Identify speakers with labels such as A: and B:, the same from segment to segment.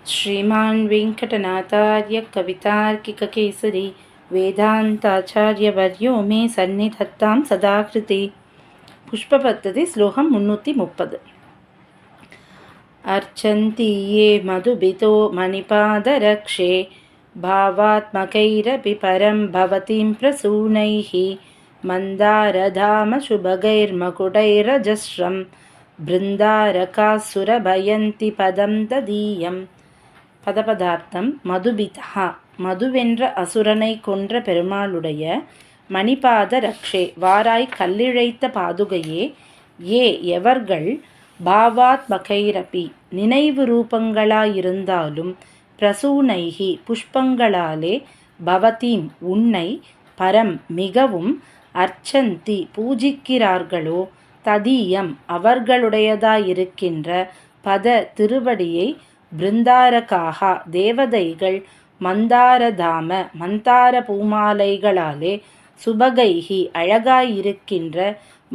A: श्रीमान् वेङ्कटनाथार्य कवितार्किककेसरी वेदान्ताचार्यवर्यो मे सन्निधत्तां सदाकृति. पुष्पपद्धति श्लोकं 330. अर्चन्ति ये मधुभितो मणिपादरक्षे भावात्मकैरपि परं भवतीं प्रसूनैः मन्दारधामशुभगैर्मकुटैरजस्रं बृन्दारकासुरभयन्ति पदं तदीयम्. பதபதார்த்தம் மதுபிதா, மதுவென்ற அசுரனை கொன்ற பெருமாளுடைய மணிபாத ரக்ஷே வாராய் கல்லிழைத்த பாதுகையே, ஏ எவர்கள் பாவாத்மகைரபி நினைவு ரூபங்களாயிருந்தாலும் பிரசூனைகி புஷ்பங்களாலே பவதீம் உன்னை பரம் மிகவும் அர்ச்சந்தி பூஜிக்கிறார்களோ ததீயம் அவர்களுடையதாயிருக்கின்ற பத திருவடியை பிருந்தாரகாக தேவதைகள் மந்தாரதாம மந்தார பூமாலைகளாலே சுபகைகி அழகாயிருக்கின்ற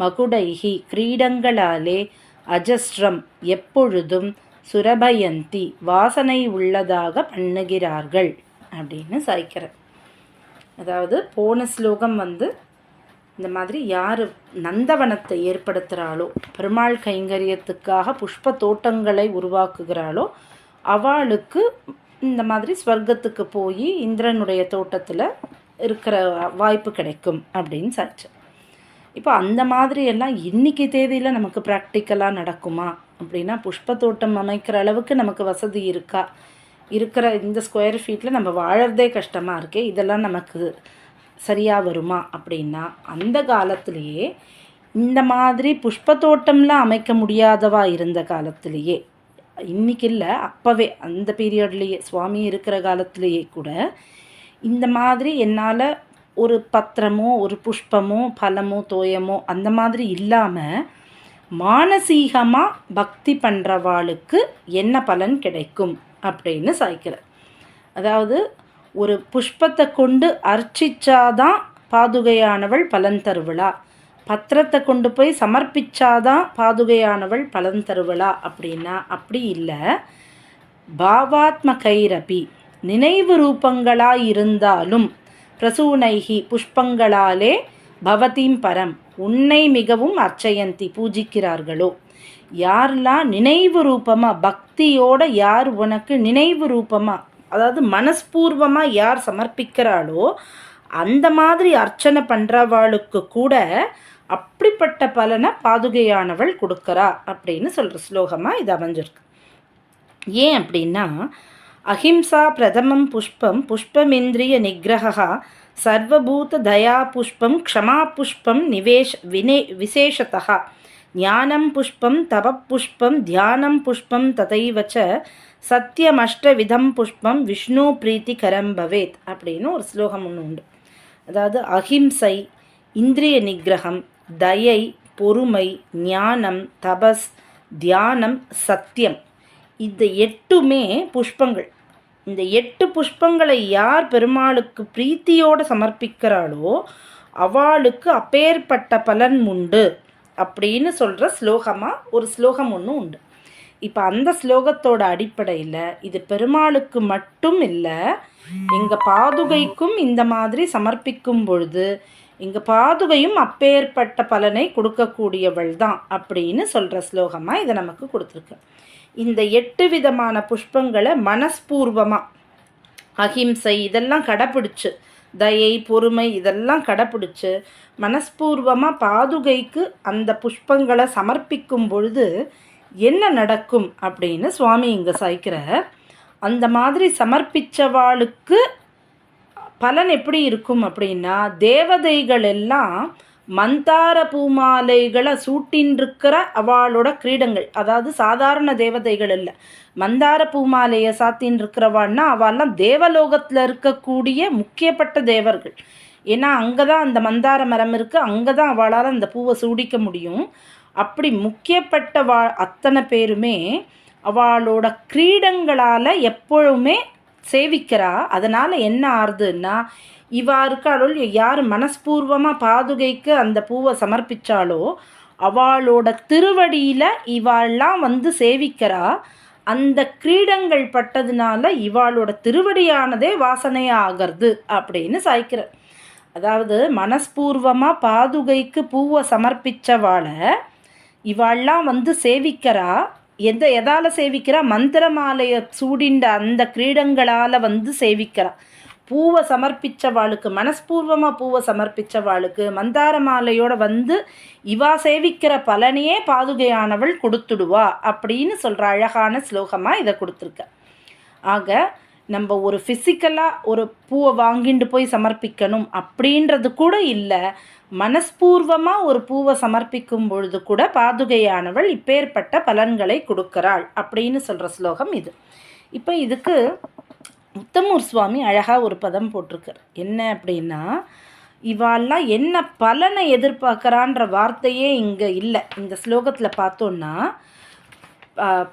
A: மகுடைகி கிரீடங்களாலே அஜஸ்ரம் எப்பொழுதும் சுரபயந்தி வாசனை உள்ளதாக பண்ணுகிறார்கள் அப்படின்னு சாய்க்கிறார். அதாவது போன ஸ்லோகம் இந்த மாதிரி யார் நந்தவனத்தை ஏற்படுத்துகிறாளோ, பெருமாள் கைங்கரியத்துக்காக புஷ்ப தோட்டங்களை உருவாக்குகிறாளோ அவளுக்கு இந்த மாதிரி ஸ்வர்க்கத்துக்கு போய் இந்திரனுடைய தோட்டத்தில் இருக்கிற வாய்ப்பு கிடைக்கும் அப்படின்னு சாச்சு. இப்போ அந்த மாதிரி எல்லாம் இன்றைக்கி தேதியில் நமக்கு ப்ராக்டிக்கலாக நடக்குமா அப்படின்னா, புஷ்ப தோட்டம் அமைக்கிற அளவுக்கு நமக்கு வசதி இருக்கா? இருக்கிற இந்த ஸ்கொயர் ஃபீட்டில் நம்ம வாழறதே கஷ்டமாக இருக்கே, இதெல்லாம் நமக்கு சரியாக வருமா அப்படின்னா, அந்த காலத்திலேயே இந்த மாதிரி புஷ்ப தோட்டம்லாம் அமைக்க முடியாதவா இருந்த காலத்திலேயே, இன்றைக்கி இல்லை அப்போவே அந்த பீரியட்லேயே சுவாமி இருக்கிற காலத்திலேயே கூட இந்த மாதிரி என்னால் ஒரு பத்திரமோ ஒரு புஷ்பமோ பழமோ தோயமோ அந்த மாதிரி இல்லாமல் மானசீகமாக பக்தி பண்ணுறவாளுக்கு என்ன பலன் கிடைக்கும் அப்படின்னு சாய்க்கிறார். அதாவது ஒரு புஷ்பத்தை கொண்டு அர்ச்சிச்சாதான் பாதுகையானவள் பலன் தருவளா, பத்திரத்தை கொண்டு போய் சமர்ப்பிச்சாதான் பாதுகையானவள் பலன் தருவளா அப்படின்னா அப்படி இல்லை. பாவாத்மகைரபி நினைவு ரூபங்களாக இருந்தாலும் பிரசூனைகி புஷ்பங்களாலே பவதீம் பரம் உன்னை மிகவும் அர்ச்சயந்தி பூஜிக்கிறார்களோ, யாரெல்லாம் நினைவு ரூபமாக பக்தியோட யார் உனக்கு நினைவு ரூபமாக, அதாவது மனஸ்பூர்வமாக யார் சமர்ப்பிக்கிறாளோ அந்த மாதிரி அர்ச்சனை பண்ணுறவாளுக்கு கூட அப்படிப்பட்ட பலனை பாதுகையானவள் கொடுக்குறா அப்படின்னு சொல்கிற ஸ்லோகமாக இது அமைஞ்சிருக்கு. ஏன் அப்படின்னா, அஹிம்சா பிரதமம் புஷ்பம் புஷ்பமிந்திரிய நிகிரகா சர்வபூத தயா புஷ்பம் க்ஷமா புஷ்பம் விசேஷதா ஞானம் புஷ்பம் தப புஷ்பம் தியானம் புஷ்பம் ததைவச்ச சத்தியமஷ்டவிதம் புஷ்பம் விஷ்ணு பிரீத்திகரம் பவேத் அப்படின்னு ஒரு ஸ்லோகம் ஒன்று உண்டு. அதாவது அஹிம்சை, இந்திரிய நிகிரகம், தயை, பொறுமை, ஞானம், தபஸ், தியானம், சத்தியம், இந்த 8மே புஷ்பங்கள். இந்த 8 புஷ்பங்களை யார் பெருமாளுக்கு பிரீத்தியோடு சமர்ப்பிக்கிறாளோ அவளுக்கு அப்பேற்பட்ட பலன் உண்டு அப்படின்னு சொல்கிற ஸ்லோகமாக ஒரு ஸ்லோகம் ஒன்று உண்டு. இப்போ அந்த ஸ்லோகத்தோட அடிப்படையில் இது பெருமாளுக்கு மட்டும் இல்லை, எங்கள் பாதுகைக்கும் இந்த மாதிரி சமர்ப்பிக்கும் பொழுது எங்கள் பாதுகையும் அப்பேற்பட்ட பலனை கொடுக்கக்கூடியவள் தான் அப்படின்னு சொல்கிற ஸ்லோகமாக இதை நமக்கு கொடுத்துருக்கு. இந்த 8 விதமான புஷ்பங்களை மனஸ்பூர்வமாக அஹிம்சை இதெல்லாம் கடைப்பிடிச்சு, தயை பொறுமை இதெல்லாம் கடைப்பிடிச்சு மனஸ்பூர்வமாக பாதுகைக்கு அந்த புஷ்பங்களை சமர்ப்பிக்கும் பொழுது என்ன நடக்கும் அப்படின்னு சுவாமி இங்கே சாய்க்கிறார். அந்த மாதிரி சமர்ப்பித்தவாளுக்கு பலன் எப்படி இருக்கும் அப்படின்னா, தேவதைகள் எல்லாம் மந்தார பூமாலைகளை சூட்டின்றிருக்கிற அவளோட கிரீடங்கள், அதாவது சாதாரண தேவதைகள் இல்லை, மந்தார பூமாலையை சாத்தின்னு இருக்கிறவாள்னா அவெல்லாம் தேவலோகத்தில் இருக்கக்கூடிய முக்கியப்பட்ட தேவர்கள். ஏன்னா அங்கே தான் அந்த மந்தார மரம் இருக்குது, அங்கே தான் அவளால் அந்த பூவை சூடிக்க முடியும். அப்படி முக்கியப்பட்ட அத்தனை பேருமே அவளோட கிரீடங்களால் எப்பொழுதுமே சேவிக்கிறா. அதனால் என்ன ஆறுதுன்னா, இவா இருக்காளோ யார் மனஸ்பூர்வமாக பாதுகைக்கு அந்த பூவை சமர்ப்பித்தாலோ அவளோட திருவடியில் இவாள்லாம் சேவிக்கிறா. அந்த கிரீடங்கள் பட்டதுனால இவாளோட திருவடியானதே வாசனையாகிறது அப்படின்னு சாய்க்கிறார். அதாவது மனஸ்பூர்வமாக பாதுகைக்கு பூவை சமர்ப்பித்தவாளை இவாள்லாம் சேவிக்கிறா. எதால் சேவிக்கிறா? மந்திர மாலையை சூடின்ற அந்த கிரீடங்களால் சேவிக்கிறா. பூவை சமர்ப்பித்தவாளுக்கு, மனஸ்பூர்வமாக பூவை சமர்ப்பித்தவாளுக்கு மந்தார மாலையோட இவா சேவிக்கிற பலனையே பாதுகையானவள் கொடுத்துடுவா அப்படின்னு சொல்கிற அழகான ஸ்லோகமாக இதை கொடுத்துருக்க. ஆக நம்ம ஒரு ஃபிசிக்கலாக ஒரு பூவை வாங்கிட்டு போய் சமர்ப்பிக்கணும் அப்படின்றது கூட இல்லை, மனஸ்பூர்வமாக ஒரு பூவை சமர்ப்பிக்கும் பொழுது கூட பாதுகையானவள் இப்பேற்பட்ட பலன்களை கொடுக்கிறாள் அப்படின்னு சொல்கிற ஸ்லோகம் இது. இப்போ இதுக்கு உத்தமூர் சுவாமி அழகாக ஒரு பதம் போட்டிருக்கார். என்ன அப்படின்னா, இவாள்லாம் என்ன பலனை எதிர்பார்க்குறான்ற வார்த்தையே இங்கே இல்லை. இந்த ஸ்லோகத்தில் பார்த்தோன்னா,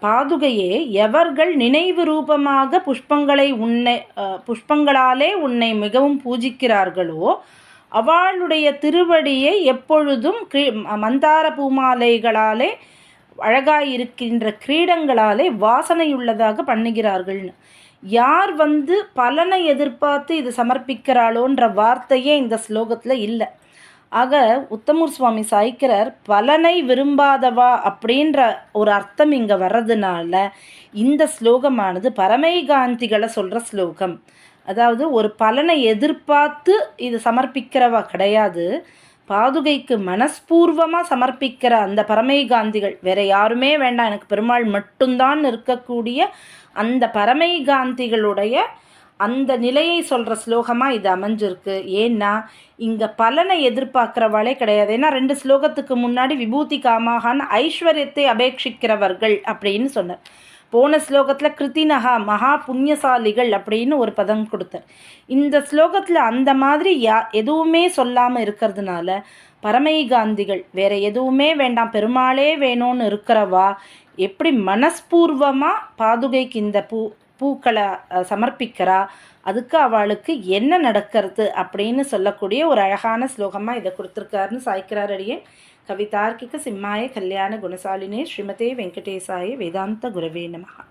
A: பாதுகையே எவர்கள் நினைவு ரூபமாக புஷ்பங்களாலே உன்னை மிகவும் பூஜிக்கிறார்களோ அவளுடைய திருவடியை எப்பொழுதும் மந்தார பூமாலைகளாலே அழகாயிருக்கின்ற கிரீடங்களாலே வாசனையுள்ளதாக பண்ணுகிறார்கள்னு. யார் பலனை எதிர்பார்த்து இது சமர்ப்பிக்கிறாளோன்ற வார்த்தையே இந்த ஸ்லோகத்தில் இல்லை. ஆக உத்தமூர் சுவாமி சாய்க்கிறார், பலனை விரும்பாதவா அப்படின்ற ஒரு அர்த்தம் இங்கே வர்றதுனால இந்த ஸ்லோகமானது பரமைகாந்திகளை சொல்கிற ஸ்லோகம். அதாவது ஒரு பலனை எதிர்பார்த்து இது சமர்ப்பிக்கிறவா கிடையாது, பாதுகைக்கு மனஸ்பூர்வமாக சமர்ப்பிக்கிற அந்த பரமைகாந்திகள், வேற யாருமே வேண்டாம் எனக்கு பெருமாள் மட்டும்தான் இருக்கக்கூடிய அந்த பரமைகாந்திகளுடைய அந்த நிலையை சொல்கிற ஸ்லோகமாக இது அமைஞ்சிருக்கு. ஏன்னா இங்கே பலனை எதிர்பார்க்குறவாளே கிடையாது. ஏன்னா 2 ஸ்லோகத்துக்கு முன்னாடி விபூதி காமாகான் ஐஸ்வர்யத்தை அபேட்சிக்கிறவர்கள் அப்படின்னு சொன்னார். போன ஸ்லோகத்தில் கிருத்தினகா மகா புண்ணியசாலிகள் அப்படின்னு ஒரு பதம் கொடுத்தார். இந்த ஸ்லோகத்தில் அந்த மாதிரி எதுவுமே சொல்லாமல் இருக்கிறதுனால பரமைகாந்திகள் வேற எதுவுமே வேண்டாம் பெருமாளே வேணும்னு இருக்கிறவா எப்படி மனஸ்பூர்வமாக பாதுகைக்கு இந்த பூக்களை சமர்ப்பிக்கிறா, அதுக்கு அவளுக்கு என்ன நடக்கிறது அப்படின்னு சொல்லக்கூடிய ஒரு அழகான ஸ்லோகமாக இதை கொடுத்துருக்காருன்னு சாய்க்கிறார். அடியேன் கவிதார்க்கிக சிம்மாய கல்யாண குணசாலினே ஸ்ரீமதே வெங்கடேசாய வேதாந்த குரவே நமஹ.